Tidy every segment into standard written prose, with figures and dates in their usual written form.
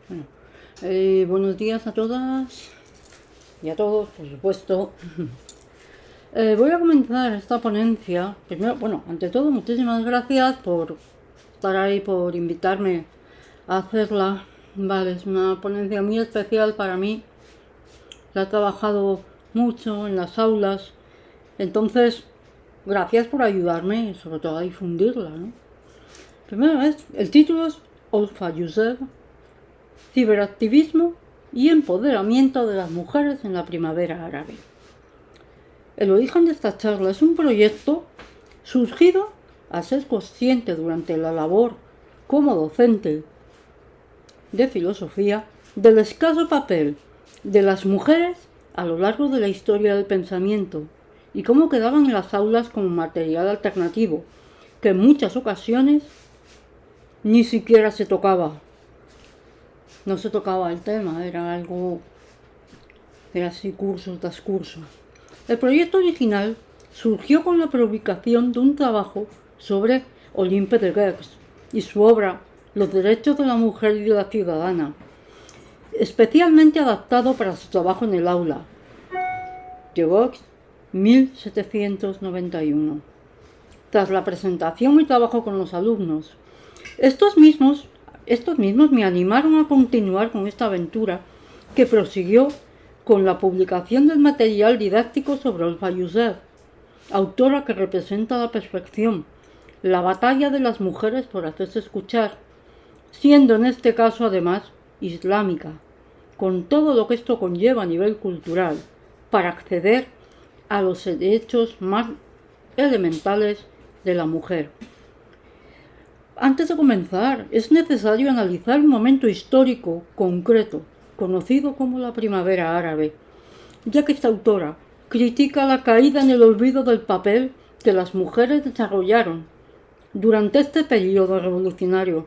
Bueno, buenos días a todas y a todos, por supuesto. Voy a comenzar esta ponencia. Primero, bueno, ante todo, muchísimas gracias por estar ahí, por invitarme a hacerla. Vale, es una ponencia muy especial para mí. La he trabajado mucho en las aulas. Entonces, gracias por ayudarme, sobre todo a difundirla, ¿no? Primero el título es Olfa Youssef, ciberactivismo y empoderamiento de las mujeres en la primavera árabe. El origen de esta charla es un proyecto surgido a ser consciente durante la labor como docente de filosofía del escaso papel de las mujeres a lo largo de la historia del pensamiento y cómo quedaban en las aulas como material alternativo, que en muchas ocasiones ni siquiera se tocaba. No se tocaba el tema, era así curso tras curso. El proyecto original surgió con la publicación de un trabajo sobre Olympe de Gouges y su obra Los derechos de la mujer y de la ciudadana, especialmente adaptado para su trabajo en el aula, de Gouges, 1791. Tras la presentación y trabajo con los alumnos, estos mismos me animaron a continuar con esta aventura, que prosiguió con la publicación del material didáctico sobre Olfa Youssef, autora que representa a la perfección la batalla de las mujeres por hacerse escuchar, siendo en este caso además islámica, con todo lo que esto conlleva a nivel cultural, para acceder a los derechos más elementales de la mujer. Antes de comenzar, es necesario analizar un momento histórico concreto, conocido como la Primavera Árabe, ya que esta autora critica la caída en el olvido del papel que las mujeres desarrollaron durante este periodo revolucionario.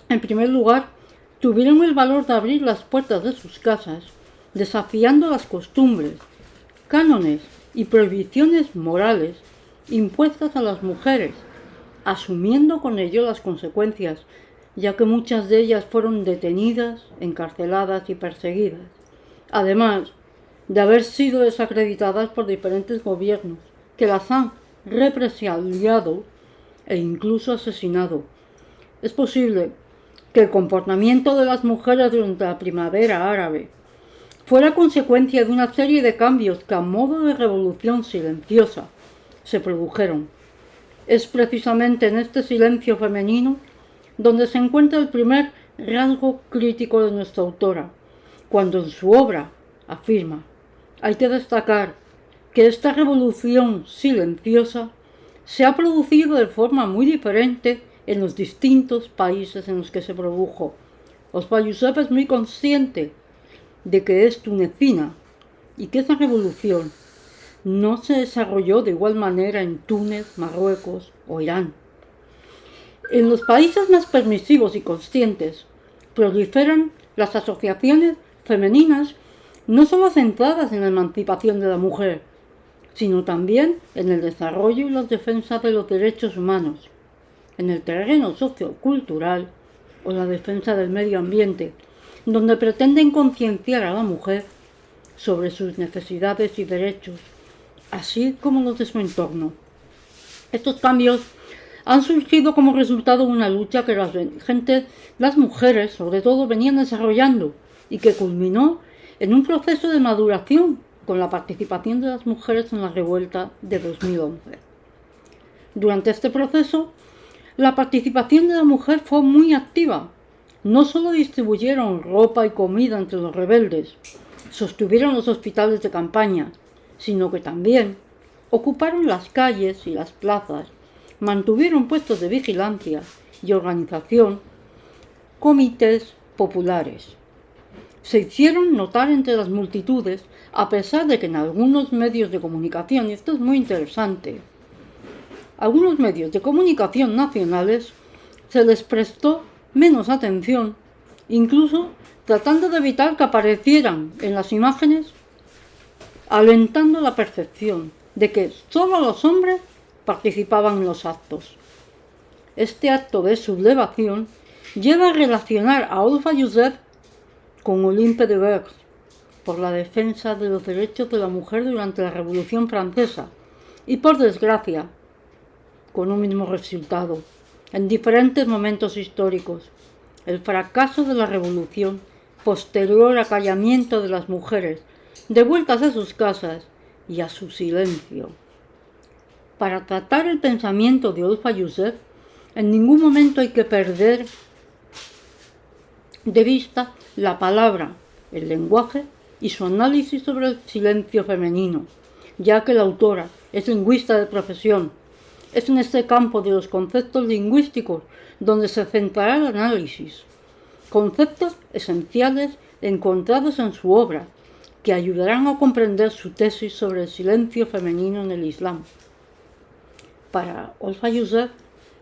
En primer lugar, tuvieron el valor de abrir las puertas de sus casas, desafiando las costumbres, cánones y prohibiciones morales impuestas a las mujeres, asumiendo con ello las consecuencias, ya que muchas de ellas fueron detenidas, encarceladas y perseguidas, además de haber sido desacreditadas por diferentes gobiernos que las han represaliado e incluso asesinado. Es posible que el comportamiento de las mujeres durante la primavera árabe fuera consecuencia de una serie de cambios que a modo de revolución silenciosa se produjeron. Es precisamente en este silencio femenino donde se encuentra el primer rasgo crítico de nuestra autora, cuando en su obra afirma: hay que destacar que esta revolución silenciosa se ha producido de forma muy diferente en los distintos países en los que se produjo. Olfa Youssef es muy consciente de que es tunecina y que esa revolución no se desarrolló de igual manera en Túnez, Marruecos o Irán. En los países más permisivos y conscientes proliferan las asociaciones femeninas, no solo centradas en la emancipación de la mujer, sino también en el desarrollo y la defensa de los derechos humanos, en el terreno sociocultural o la defensa del medio ambiente, donde pretenden concienciar a la mujer sobre sus necesidades y derechos, así como los de su entorno. Estos cambios han surgido como resultado de una lucha que las mujeres sobre todo venían desarrollando y que culminó en un proceso de maduración con la participación de las mujeres en la revuelta de 2011. Durante este proceso, la participación de la mujer fue muy activa. No solo distribuyeron ropa y comida entre los rebeldes, sostuvieron los hospitales de campaña, sino que también ocuparon las calles y las plazas, mantuvieron puestos de vigilancia y organización, comités populares. Se hicieron notar entre las multitudes, a pesar de que en algunos medios de comunicación, y esto es muy interesante, algunos medios de comunicación nacionales se les prestó menos atención, incluso tratando de evitar que aparecieran en las imágenes, alentando la percepción de que solo los hombres participaban en los actos. Este acto de sublevación lleva a relacionar a Olfa Youssef con Olympe de Gouges por la defensa de los derechos de la mujer durante la Revolución Francesa y, por desgracia, con un mismo resultado, en diferentes momentos históricos: el fracaso de la Revolución, posterior acallamiento de las mujeres, devueltas a sus casas y a su silencio. Para tratar el pensamiento de Olfa Youssef, en ningún momento hay que perder de vista la palabra, el lenguaje y su análisis sobre el silencio femenino, ya que la autora es lingüista de profesión. Es en este campo de los conceptos lingüísticos donde se centrará el análisis, conceptos esenciales encontrados en su obra que ayudarán a comprender su tesis sobre el silencio femenino en el Islam. Para Olfa Youssef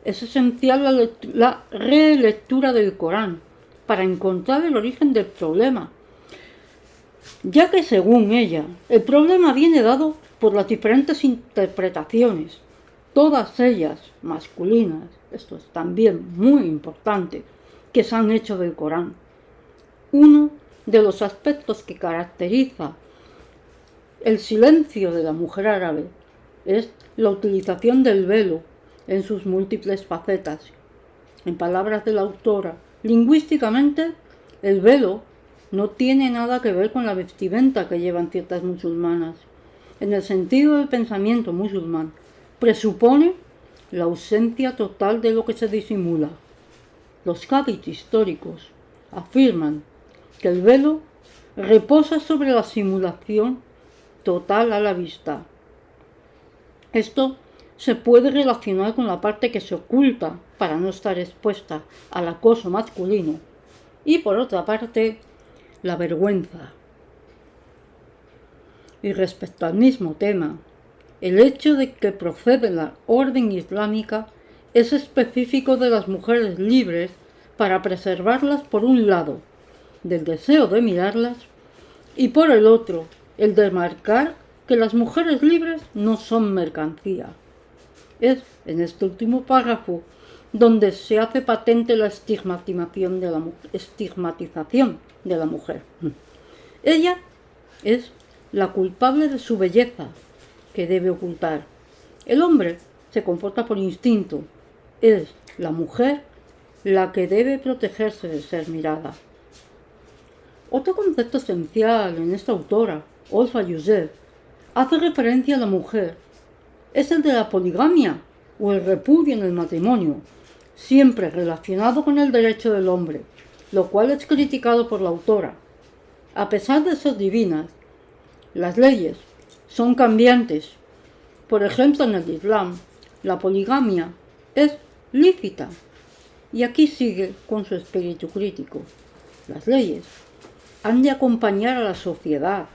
es esencial la relectura del Corán para encontrar el origen del problema, ya que, según ella, el problema viene dado por las diferentes interpretaciones, todas ellas masculinas, esto es también muy importante, que se han hecho del Corán. Uno de los aspectos que caracteriza el silencio de la mujer árabe es la utilización del velo en sus múltiples facetas. En palabras de la autora, lingüísticamente, el velo no tiene nada que ver con la vestimenta que llevan ciertas musulmanas. En el sentido del pensamiento musulmán, presupone la ausencia total de lo que se disimula. Los hadith históricos afirman que el velo reposa sobre la simulación total a la vista. Esto se puede relacionar con la parte que se oculta para no estar expuesta al acoso masculino y, por otra parte, la vergüenza. Y respecto al mismo tema, el hecho de que procede la orden islámica es específico de las mujeres libres para preservarlas, por un lado, del deseo de mirarlas y, por el otro, el de marcar que las mujeres libres no son mercancía. Es en este último párrafo donde se hace patente la estigmatización de la mujer. Ella es la culpable de su belleza, que debe ocultar. El hombre se comporta por instinto. Es la mujer la que debe protegerse de ser mirada. Otro concepto esencial en esta autora, Olfa Youssef, hace referencia a la mujer. Es el de la poligamia o el repudio en el matrimonio, siempre relacionado con el derecho del hombre, lo cual es criticado por la autora. A pesar de ser divinas, las leyes son cambiantes. Por ejemplo, en el Islam, la poligamia es lícita. Y aquí sigue con su espíritu crítico. Las leyes han de acompañar a la sociedad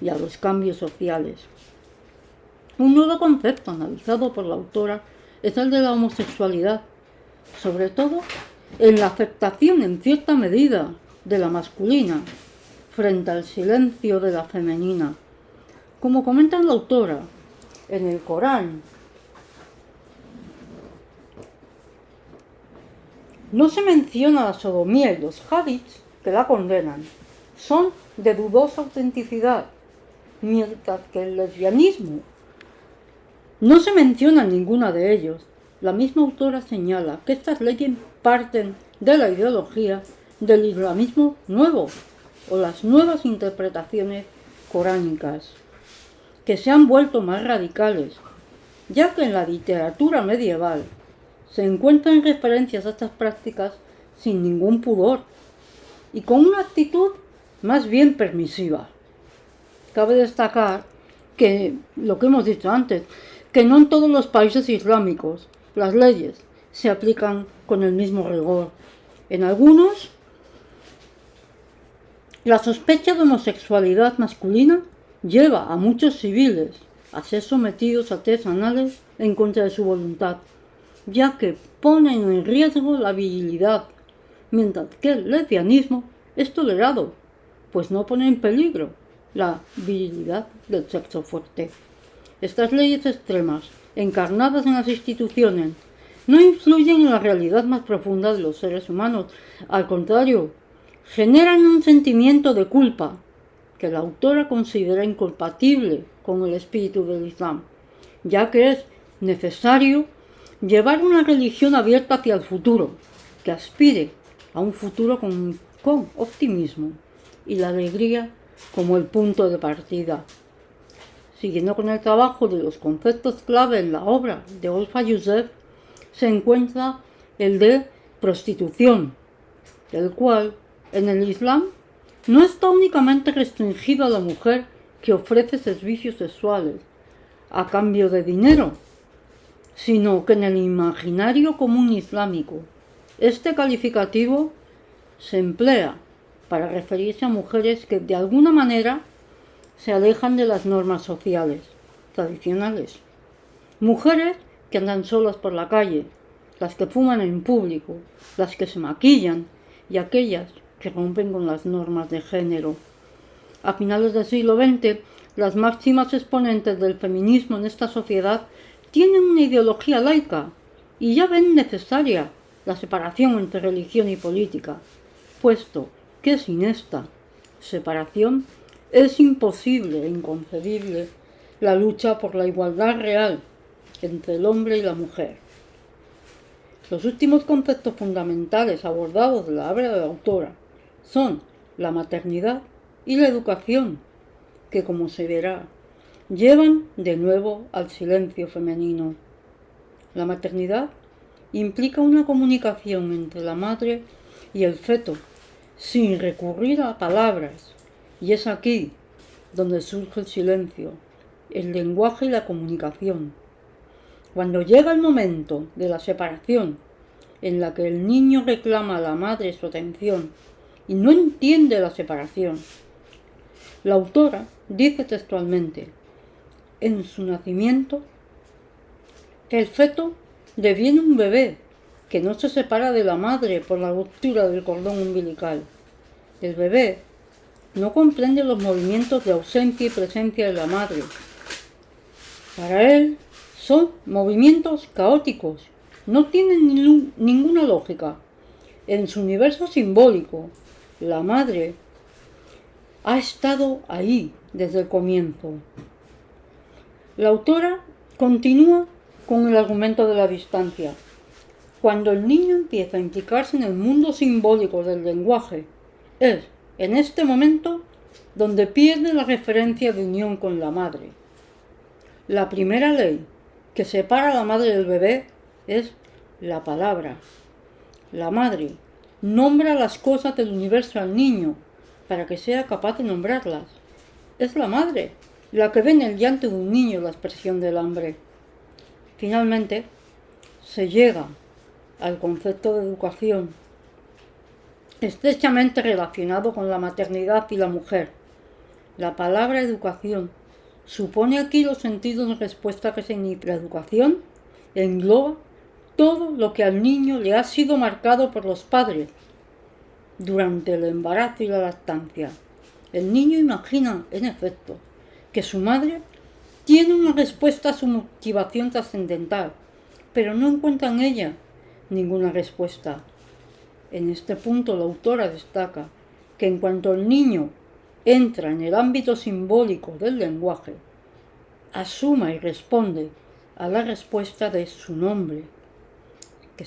y a los cambios sociales. Un nuevo concepto analizado por la autora es el de la homosexualidad, sobre todo en la aceptación en cierta medida de la masculina frente al silencio de la femenina. Como comenta la autora, en el Corán no se menciona la sodomía y los hadiths que la condenan son de dudosa autenticidad, mientras que el lesbianismo no se menciona ninguna de ellos. La misma autora señala que estas leyes parten de la ideología del islamismo nuevo o las nuevas interpretaciones coránicas, que se han vuelto más radicales, ya que en la literatura medieval se encuentran referencias a estas prácticas sin ningún pudor y con una actitud más bien permisiva. Cabe destacar que, lo que hemos dicho antes, que no en todos los países islámicos las leyes se aplican con el mismo rigor. En algunos, la sospecha de homosexualidad masculina lleva a muchos civiles a ser sometidos a test anales en contra de su voluntad, ya que ponen en riesgo la virilidad, mientras que el lesbianismo es tolerado, pues no pone en peligro la virilidad del sexo fuerte. Estas leyes extremas, encarnadas en las instituciones no influyen en la realidad más profunda de los seres humanos. Al contrario, generan un sentimiento de culpa que la autora considera incompatible con el espíritu del Islam, ya que es necesario llevar una religión abierta hacia el futuro, que aspire a un futuro con optimismo y la alegría como el punto de partida. Siguiendo con el trabajo de los conceptos clave en la obra de Olfa Youssef, se encuentra el de prostitución, el cual en el Islam no está únicamente restringido a la mujer que ofrece servicios sexuales a cambio de dinero, sino que en el imaginario común islámico este calificativo se emplea para referirse a mujeres que de alguna manera se alejan de las normas sociales tradicionales. Mujeres que andan solas por la calle, las que fuman en público, las que se maquillan y aquellas que rompen con las normas de género. A finales del siglo XX, las máximas exponentes del feminismo en esta sociedad tienen una ideología laica y ya ven necesaria la separación entre religión y política, puesto que sin esta separación es imposible e inconcebible la lucha por la igualdad real entre el hombre y la mujer. Los últimos conceptos fundamentales abordados de la obra de la autora son la maternidad y la educación, que como se verá, llevan de nuevo al silencio femenino. La maternidad implica una comunicación entre la madre y el feto, sin recurrir a palabras, y es aquí donde surge el silencio, el lenguaje y la comunicación. Cuando llega el momento de la separación, en la que el niño reclama a la madre su atención y no entiende la separación, la autora dice textualmente: en su nacimiento, el feto deviene un bebé que no se separa de la madre por la ruptura del cordón umbilical. El bebé no comprende los movimientos de ausencia y presencia de la madre. Para él son movimientos caóticos, no tienen ninguna lógica. En su universo simbólico, la madre ha estado ahí desde el comienzo. La autora continúa con el argumento de la distancia. Cuando el niño empieza a implicarse en el mundo simbólico del lenguaje, es en este momento donde pierde la referencia de unión con la madre. La primera ley que separa a la madre del bebé es la palabra. La madre nombra las cosas del universo al niño para que sea capaz de nombrarlas. Es la madre la que ve en el llanto de un niño la expresión del hambre. Finalmente, se llega al concepto de educación, estrechamente relacionado con la maternidad y la mujer. La palabra educación supone aquí los sentidos de respuesta que significa. La educación engloba todo lo que al niño le ha sido marcado por los padres durante el embarazo y la lactancia. El niño imagina, en efecto, que su madre tiene una respuesta a su motivación trascendental, pero no encuentra en ella ninguna respuesta. En este punto la autora destaca que en cuanto el niño entra en el ámbito simbólico del lenguaje, asuma y responde a la respuesta de su nombre, que